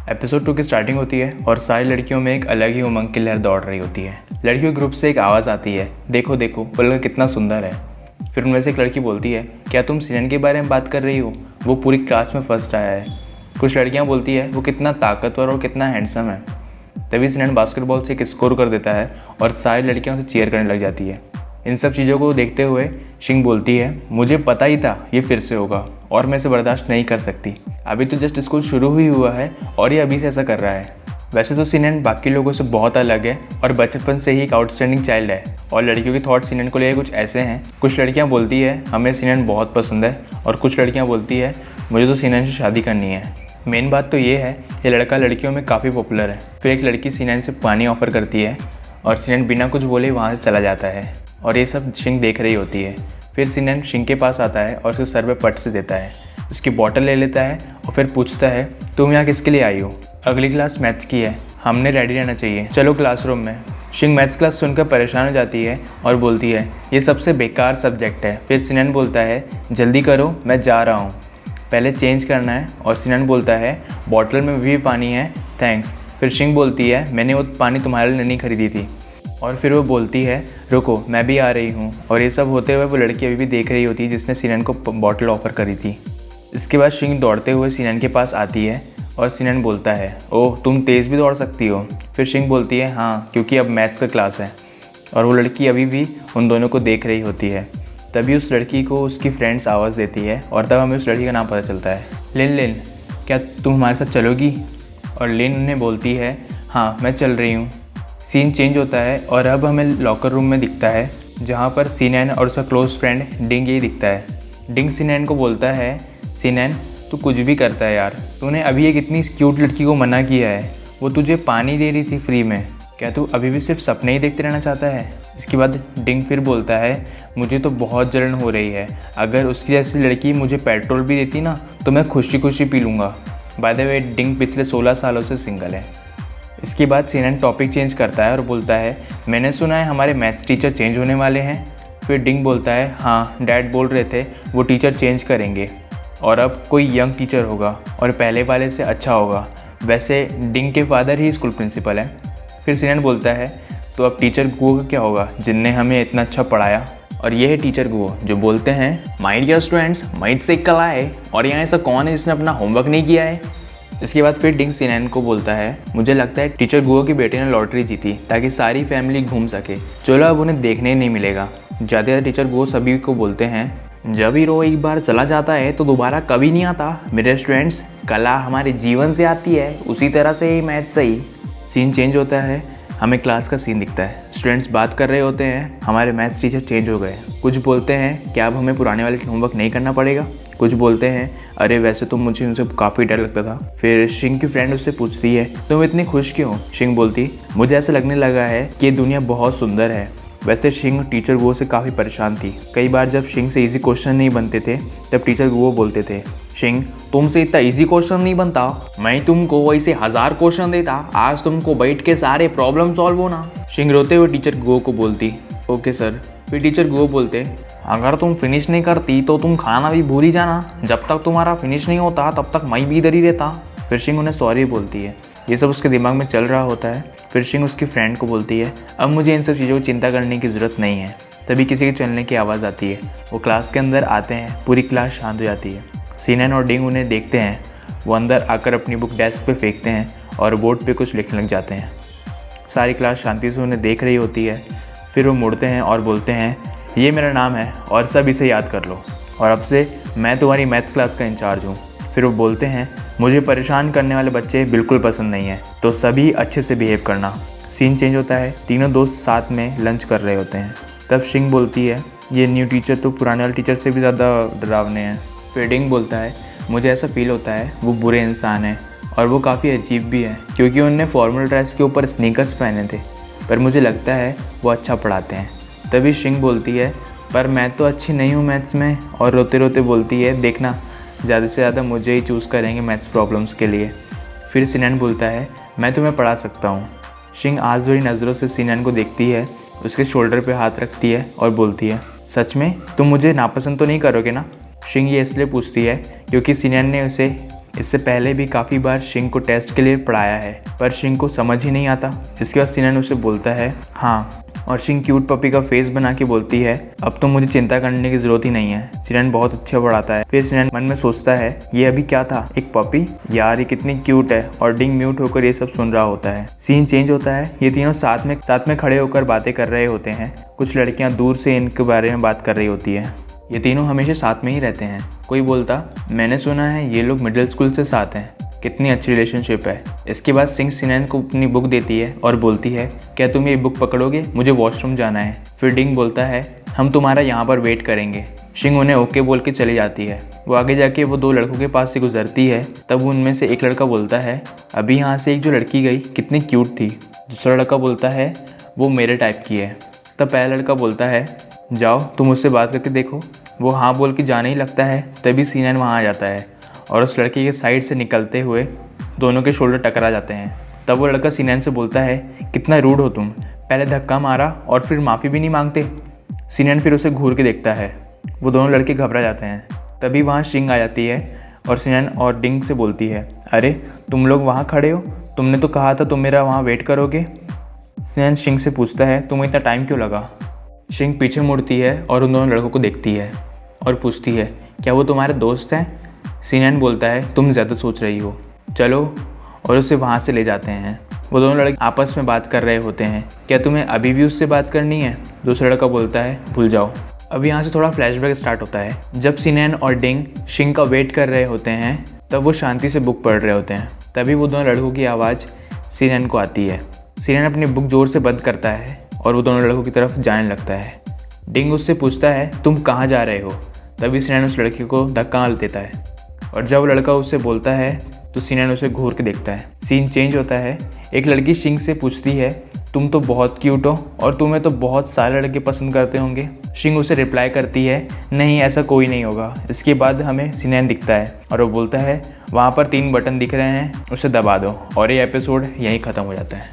Episode 2 की starting होती है और सारी लड़कियों में एक अलग ही उमंग की लहर दौड़ रही होती है। लड़कियों के ग्रुप से एक आवाज़ आती है, देखो देखो वो लड़का कितना सुंदर है। फिर उनमें से एक लड़की बोलती है, क्या तुम सीनन के बारे में बात कर रही हो? वो पूरी क्लास में फर्स्ट आया है। कुछ लड़कियां बोलती है, वो कितना ताकतवर और कितना हैंडसम है। तभी सीनन बास्केटबॉल से एक स्कोर कर देता है और सारी लड़कियां उसे चीयर करने लग जाती है। इन सब चीज़ों को देखते हुए शिंग बोलती है, मुझे पता ही था ये फिर से होगा और मैं इसे बर्दाश्त नहीं कर सकती। अभी तो जस्ट स्कूल शुरू ही हुआ है और ये अभी से ऐसा कर रहा है। वैसे तो सीनन बाकी लोगों से बहुत अलग है और बचपन से ही एक आउटस्टैंडिंग चाइल्ड है और लड़कियों के थॉट सीनन को लेकर कुछ ऐसे हैं। कुछ लड़कियां बोलती है हमें सीनन बहुत पसंद है और कुछ लड़कियां बोलती है मुझे तो सीनन से शादी करनी है। मेन बात तो ये है ये लड़का लड़कियों में काफ़ी पॉपुलर है। फिर एक लड़की सीनन से पानी ऑफर करती है और सीनन बिना कुछ बोले वहाँ से चला जाता है और ये सब शिंग देख रही होती है। फिर सीनन शिंग के पास आता है और उसके सर पे पट से देता है, उसकी बॉटल ले लेता है और फिर पूछता है तुम यहाँ किसके लिए आई हो? अगली क्लास मैथ्स की है, हमने रेडी रहना चाहिए, चलो क्लासरूम में। शिंग मैथ्स क्लास सुनकर परेशान हो जाती है और बोलती है ये सबसे बेकार सब्जेक्ट है। फिर सीनन बोलता है जल्दी करो मैं जा रहा हूँ, पहले चेंज करना है। और सीनन बोलता है बॉटल में भी पानी है, थैंक्स। फिर शिंग बोलती है मैंने वो पानी तुम्हारे लिए नहीं खरीदी थी। और फिर वो बोलती है रुको मैं भी आ रही हूँ। और ये सब होते हुए वो लड़की अभी भी देख रही होती है जिसने सीनन को बॉटल ऑफ़र करी थी। इसके बाद शिंग दौड़ते हुए सीनन के पास आती है और सीनन बोलता है ओह तुम तेज़ भी दौड़ सकती हो। फिर शिंग बोलती है हाँ क्योंकि अब मैथ्स का क्लास है। और वो लड़की अभी भी उन दोनों को देख रही होती है। तभी उस लड़की को उसकी फ्रेंड्स आवाज़ देती है और तब हमें उस लड़की का नाम पता चलता है, लिन। लिन क्या तुम हमारे साथ चलोगी? और लिन उन्हें बोलती है हाँ मैं चल रही हूँ। सीन चेंज होता है और अब हमें लॉकर रूम में दिखता है जहाँ पर सीनन और उसका क्लोज फ्रेंड डिंग यही दिखता है। डिंग सीनन को बोलता है सीनन तू कुछ भी करता है यार, तूने अभी एक इतनी क्यूट लड़की को मना किया है, वो तुझे पानी दे रही थी फ्री में, क्या तू अभी भी सिर्फ सपने ही देखते रहना चाहता है? इसके बाद डिंग फिर बोलता है मुझे तो बहुत जलन हो रही है, अगर उसकी जैसी लड़की मुझे पेट्रोल भी देती ना तो मैं खुशी खुशी पी लूँगा। बाय द वे डिंग पिछले 16 सालों से सिंगल है। इसके बाद सीनन टॉपिक चेंज करता है और बोलता है मैंने सुना है हमारे मैथ्स टीचर चेंज होने वाले हैं। फिर डिंग बोलता है हाँ डैड बोल रहे थे वो टीचर चेंज करेंगे और अब कोई यंग टीचर होगा और पहले वाले से अच्छा होगा। वैसे डिंग के फादर ही स्कूल प्रिंसिपल हैं। फिर सीनन बोलता है तो अब टीचर गुओ का क्या होगा जिनने हमें इतना अच्छा पढ़ाया? और ये है टीचर गुओ जो बोलते हैं माय डियर स्टूडेंट्स मैथ से कल आए और यहाँ ऐसा कौन है जिसने अपना होमवर्क नहीं किया है? इसके बाद फिर डिंग सीनन को बोलता है मुझे लगता है टीचर गुओ की बेटी ने लॉटरी जीती ताकि सारी फैमिली घूम सके, चलो अब उन्हें देखने ही नहीं मिलेगा। ज़्यादा टीचर गुओ सभी को बोलते हैं जब हीरो एक बार चला जाता है तो दोबारा कभी नहीं आता। मेरे स्टूडेंट्स कला हमारे जीवन से आती है, उसी तरह से ही मैथ से ही। सीन चेंज होता है, हमें क्लास का सीन दिखता है। स्टूडेंट्स बात कर रहे होते हैं हमारे मैथ्स टीचर चेंज हो गए। कुछ बोलते हैं क्या अब हमें पुराने वाले होमवर्क नहीं करना पड़ेगा? कुछ बोलते हैं अरे वैसे तो मुझे उनसे काफ़ी डर लगता था। फिर शिंग की फ्रेंड उससे पूछती है तुम इतनी खुश क्यों? शिंग बोलती मुझे ऐसा लगने लगा है कि दुनिया बहुत सुंदर है। वैसे शिंग टीचर गुओ से काफ़ी परेशान थी। कई बार जब शिंग से इजी क्वेश्चन नहीं बनते थे तब टीचर गुओ बोलते थे शिंग तुमसे इतना इजी क्वेश्चन नहीं बनता, मैं तुमको वैसे 1000 क्वेश्चन देता, आज तुमको बैठ के सारे प्रॉब्लम सॉल्व होना। शिंग रोते हुए टीचर गुओ को बोलती ओके सर। फिर टीचर गुओ बोलते अगर तुम फिनिश नहीं करती तो तुम खाना भी भूल ही जाना, जब तक तुम्हारा फिनिश नहीं होता तब तक मैं भी इधर ही रहता। फिर शिंग उन्हें सॉरी बोलती है। ये सब उसके दिमाग में चल रहा होता है। फिर शिंग उसकी फ्रेंड को बोलती है अब मुझे इन सब चीज़ों की चिंता करने की ज़रूरत नहीं है। तभी किसी के चलने की आवाज़ आती है। वो क्लास के अंदर आते हैं, पूरी क्लास शांत हो जाती है। सीनन और डिंग उन्हें देखते हैं, वो अंदर आकर अपनी बुक डेस्क पे फेंकते हैं और बोर्ड पे कुछ लिखने लग जाते हैं। सारी क्लास शांति से उन्हें देख रही होती है। फिर वो मुड़ते हैं और बोलते हैं ये मेरा नाम है और सब इसे याद कर लो और अब से मैं तुम्हारी मैथ्स क्लास का इंचार्ज हूँ। फिर वो बोलते हैं मुझे परेशान करने वाले बच्चे बिल्कुल पसंद नहीं है, तो सभी अच्छे से बिहेव करना। सीन चेंज होता है, तीनों दोस्त साथ में लंच कर रहे होते हैं। तब शिंग बोलती है ये न्यू टीचर तो पुराने वाले टीचर से भी ज़्यादा डरावने हैं। फिर डिंग बोलता है मुझे ऐसा फील होता है वो बुरे इंसान है और वो काफ़ी अजीब भी है क्योंकि उन्होंने फॉर्मल ड्रेस के ऊपर स्नीकर्स पहने थे, पर मुझे लगता है वो अच्छा पढ़ाते हैं। तभी शिंग बोलती है पर मैं तो अच्छी नहीं हूँ मैथ्स में, और रोते रोते बोलती है देखना ज़्यादा से ज़्यादा मुझे ही चूज़ करेंगे मैथ्स प्रॉब्लम्स के लिए। फिर सीनन बोलता है मैं तुम्हें पढ़ा सकता हूँ। शिंग आज भरी नज़रों से सीनन को देखती है, उसके शोल्डर पे हाथ रखती है और बोलती है सच में तुम मुझे नापसंद तो नहीं करोगे ना? शिंग ये इसलिए पूछती है क्योंकि सीनन ने उसे इससे पहले भी काफ़ी बार शिंग को टेस्ट के लिए पढ़ाया है, पर शिंग को समझ ही नहीं आता। इसके बाद सिनन उसे बोलता है हाँ, और शिंग क्यूट पपी का फेस बना के बोलती है अब तो मुझे चिंता करने की ज़रूरत ही नहीं है। सिनन बहुत अच्छा पढ़ाता है। फिर सिनन मन में सोचता है ये अभी क्या था, एक पपी, यार ये कितनी क्यूट है। और डिंग म्यूट होकर ये सब सुन रहा होता है। सीन चेंज होता है। ये तीनों साथ में खड़े होकर बातें कर रहे होते हैं। कुछ लड़कियां दूर से इनके बारे में बात कर रही होती है। ये तीनों हमेशा साथ में ही रहते हैं। कोई बोलता मैंने सुना है ये लोग मिडिल स्कूल से साथ हैं, कितनी अच्छी रिलेशनशिप है। इसके बाद सिंह सिनन को अपनी बुक देती है और बोलती है क्या तुम ये बुक पकड़ोगे, मुझे वॉशरूम जाना है। फिर डिंग बोलता है हम तुम्हारा यहाँ पर वेट करेंगे। शिंग उन्हें ओके बोल के चली जाती है। वो आगे जाके वो दो लड़कों के पास से गुजरती है। तब उनमें से एक लड़का बोलता है अभी यहाँ से एक जो लड़की गई कितनी क्यूट थी। दूसरा लड़का बोलता है वो मेरे टाइप की है। तब पहला लड़का बोलता है जाओ तुम उससे बात करके देखो। वो हाँ बोल के जाने ही लगता है। तभी सिनन वहाँ आ जाता है और उस लड़के के साइड से निकलते हुए दोनों के शोल्डर टकरा जाते हैं। तब वो लड़का सिनन से बोलता है कितना रूड हो तुम, पहले धक्का मारा और फिर माफ़ी भी नहीं मांगते। सिनन फिर उसे घूर के देखता है। वो दोनों लड़के घबरा जाते हैं। तभी वहाँ शिंग आ जाती है और सिनन और डिंग से बोलती है अरे तुम लोग वहाँ खड़े हो, तुमने तो कहा था तुम मेरा वहाँ वेट करोगे। सिनन शिंग से पूछता है तुम्हें इतना टाइम क्यों लगा। शिंग पीछे मुड़ती है और उन दोनों लड़कों को देखती है और पूछती है क्या वो तुम्हारे दोस्त हैं। सिनन बोलता है तुम ज़्यादा सोच रही हो, चलो, और उसे वहाँ से ले जाते हैं। वो दोनों लड़के आपस में बात कर रहे होते हैं। क्या तुम्हें अभी भी उससे बात करनी है। दूसरा लड़का बोलता है भूल जाओ। अब यहाँ से थोड़ा फ्लैशबैक स्टार्ट होता है। जब सिनन और डिंग शिंग का वेट कर रहे होते हैं तब वो शांति से बुक पढ़ रहे होते हैं। तभी वो दोनों लड़कों की आवाज़ सिनन को आती है। सिनन अपनी बुक ज़ोर से बंद करता है और वो दोनों लड़कों की तरफ जाने लगता है। डिंग उससे पूछता है तुम कहाँ जा रहे हो। तभी सिनन उस लड़के को धक्का देता है और जब वो लड़का उससे बोलता है तो सिनन उसे घूर के देखता है। सीन चेंज होता है। एक लड़की शिंग से पूछती है तुम तो बहुत क्यूट हो और तुम्हें तो बहुत सारे लड़के पसंद करते होंगे। शिंग उसे रिप्लाई करती है नहीं ऐसा कोई नहीं होगा। इसके बाद हमें सिनन दिखता है और वो बोलता है वहाँ पर 3 बटन दिख रहे हैं, उसे दबा दो। और ये एपिसोड यहीं ख़त्म हो जाता है।